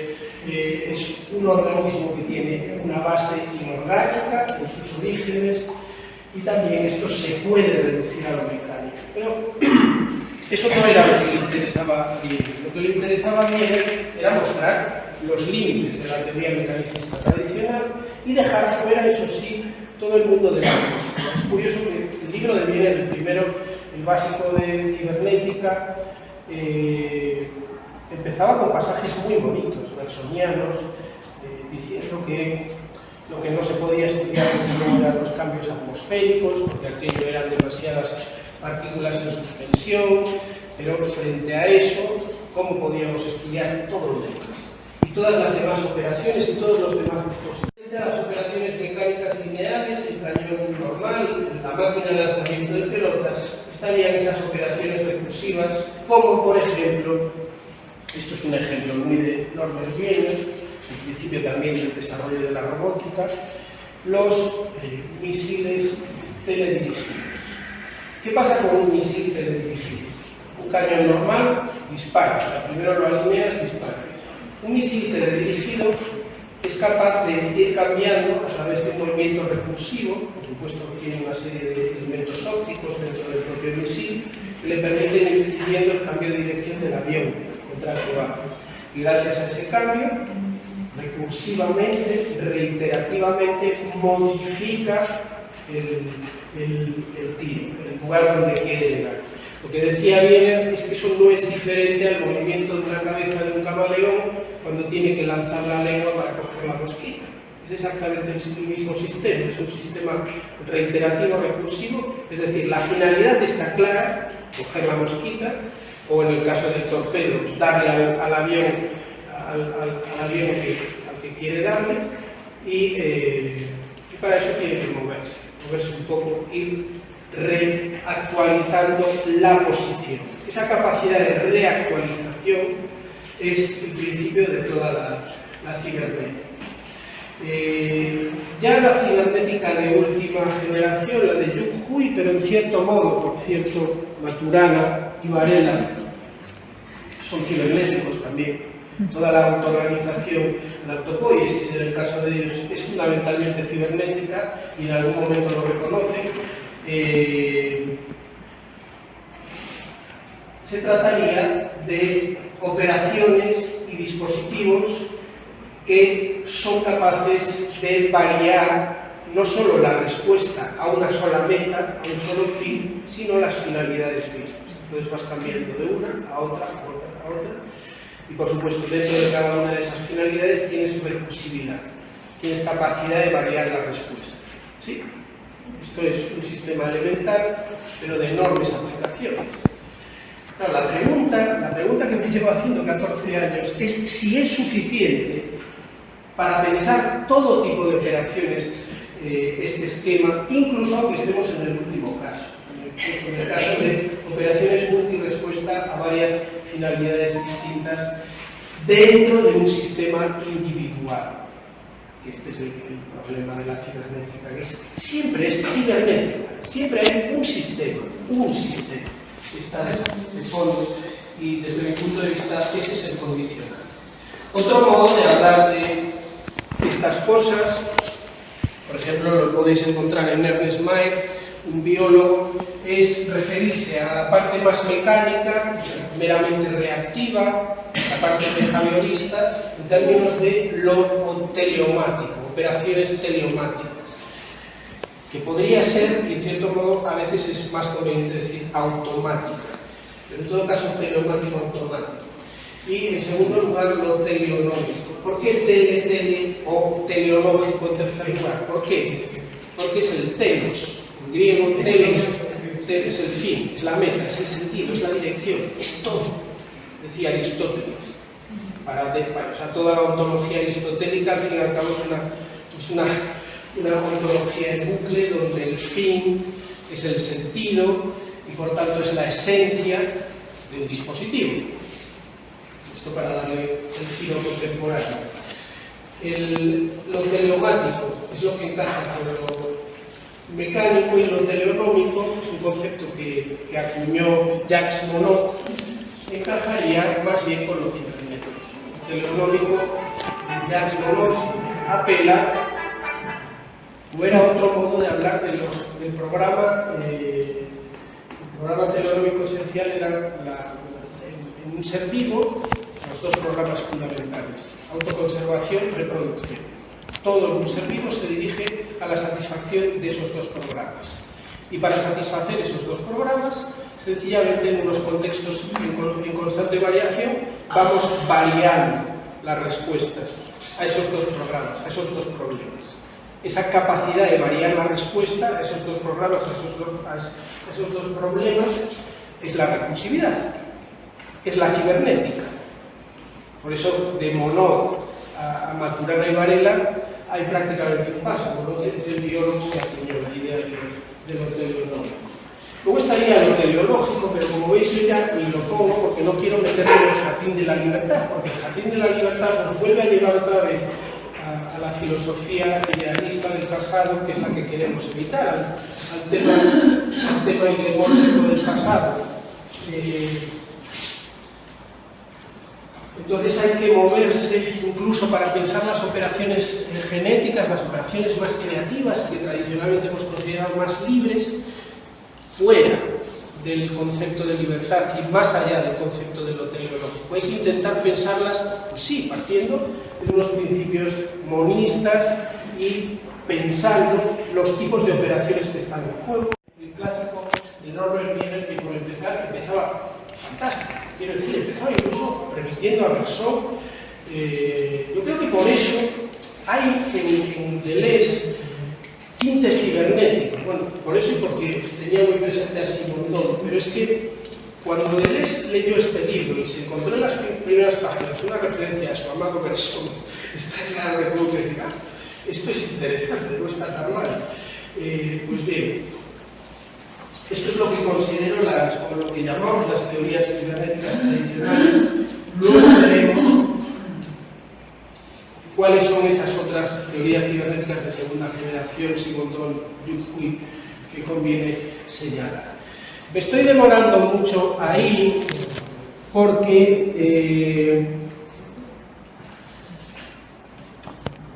es un organismo que tiene una base inorgánica en sus orígenes, y también esto se puede reducir a lo mecánico. Pero eso no era lo que le interesaba a Wiener. Lo que le interesaba a Wiener era mostrar los límites de la teoría mecanicista tradicional y dejar fuera, eso sí, todo el mundo de la música. Es curioso que el libro de Wiener, el primero, el básico de cibernética, empezaba con pasajes muy bonitos, bersonianos, diciendo que lo que no se podía estudiar eran los cambios atmosféricos, porque aquello eran demasiadas partículas en suspensión, pero frente a eso, ¿cómo podíamos estudiar todo lo demás? Y todas las demás operaciones y todos los demás dispositivos. Las operaciones mecánicas lineales, el cañón normal, la máquina de lanzamiento de pelotas, estarían esas operaciones recursivas, como por ejemplo, esto es un ejemplo muy de Norbert Wiener, el principio también del desarrollo de la robótica, los misiles teledirigidos. ¿Qué pasa con un misil teledirigido? Un cañón normal dispara, o sea, primero lo alineas, dispara. Un misil teledirigido es capaz de ir cambiando a través de un movimiento recursivo, por supuesto que tiene una serie de elementos ópticos dentro del propio misil, que le permiten ir viendo el cambio de dirección del avión contra el que va. Y gracias a ese cambio, recursivamente, reiterativamente, modifica el tiro, el lugar donde quiere llegar. Lo que decía Wiener es que eso no es diferente al movimiento de una cabeza de un camaleón cuando tiene que lanzar la lengua para coger la mosquita. Es exactamente el mismo sistema, es un sistema reiterativo, recursivo, es decir, la finalidad está clara, coger la mosquita, o en el caso del torpedo, darle al avión al que quiere darle, y para eso tiene que moverse un poco, ir reactualizando la posición. Esa capacidad de reactualización es el principio de toda la cibernética. Ya la cibernética de última generación, la de Yu Hui, pero en cierto modo, por cierto, Maturana y Varela son cibernéticos también. Toda la autoorganización, la autopoiesis, en el caso de ellos, es fundamentalmente cibernética y en algún momento lo reconocen. Se trataría de operaciones y dispositivos que son capaces de variar no solo la respuesta a una sola meta, a un solo fin, sino las finalidades mismas. Entonces vas cambiando de una a otra, a otra, a otra. Y por supuesto, dentro de cada una de esas finalidades tienes recursividad, tienes capacidad de variar la respuesta. ¿Sí? Esto es un sistema elemental, pero de enormes aplicaciones. Claro, la pregunta que me llevo haciendo 14 años es si es suficiente para pensar todo tipo de operaciones este esquema, incluso aunque estemos en el último caso, en el caso de operaciones multirespuesta a varias finalidades distintas dentro de un sistema individual. Este es el problema de la cibernética, que siempre es cibernética, siempre hay un sistema que está de fondo, y desde mi punto de vista ese es el condicional. Otro modo de hablar de estas cosas, por ejemplo, lo podéis encontrar en Ernest Mayr, un biólogo, es referirse a la parte más mecánica, meramente reactiva, la parte behaviorista, en términos de lo teleomático, operaciones teleomáticas, que podría ser, y en cierto modo a veces es más conveniente decir automática, pero en todo caso teleomático automático. Y en segundo lugar, lo teleonómico. ¿Por qué tele o teleológico en tercer lugar? ¿Por qué? Porque es el telos. En griego, telos es el fin, es la meta, es el sentido, es la dirección, es todo, decía Aristóteles. O sea, toda la ontología aristotélica, al fin y al cabo, es una ontología en bucle donde el fin es el sentido y por tanto es la esencia de un dispositivo. Esto para darle el giro contemporáneo. Lo teleomático es lo que encaja con lo mecánico, y lo teleonómico es un concepto que acuñó Jacques Monod, encajaría más bien con lo cibernético. El teleonómico de Jacques Monod apela, o era otro modo de hablar del programa. El programa teleonómico esencial era en un ser vivo los dos programas fundamentales: autoconservación y reproducción. Todo en un ser vivo se dirige a la satisfacción de esos dos programas. Y para satisfacer esos dos programas, sencillamente en unos contextos en constante variación, vamos variando las respuestas a esos dos programas, a esos dos problemas. Esa capacidad de variar la respuesta a esos dos programas, a esos dos problemas, es la recursividad, es la cibernética. Por eso, de Monod a Maturana y Varela hay prácticamente un paso. Monod es el biólogo que acuñó la idea de lo teleológico. Luego estaría lo teleológico, pero como veis yo ya ni lo pongo porque no quiero meterme en el jardín de la libertad, porque el jardín de la libertad nos vuelve a llevar otra vez a la filosofía idealista del pasado, que es la que queremos evitar, al tema iglemórfico del pasado. Entonces hay que moverse incluso para pensar las operaciones genéticas, las operaciones más creativas que tradicionalmente hemos considerado más libres, fuera del concepto de libertad y más allá del concepto de lo teleológico. Hay que intentar pensarlas, pues sí, partiendo de unos principios monistas y pensando los tipos de operaciones que están en juego. El clásico de Norbert Wiener, que por empezar empezaba fantástico, quiero decir, empezaba incluso remitiendo a Rousseau. Yo creo que por eso hay en Deleuze tintes cibernéticos. Bueno, por eso y porque tenía muy presente a Simondon, pero es que cuando Deleuze leyó este libro y se encontró en las primeras páginas una referencia a su amado Bergson, está claro que tuvo que decir, esto es interesante, no está tan mal. Pues bien, esto es lo que considero o lo que llamamos las teorías cibernéticas tradicionales. Luego veremos cuáles son esas otras teorías cibernéticas de segunda generación, Simondon, Dupuy, que conviene señalar. Me estoy demorando mucho ahí porque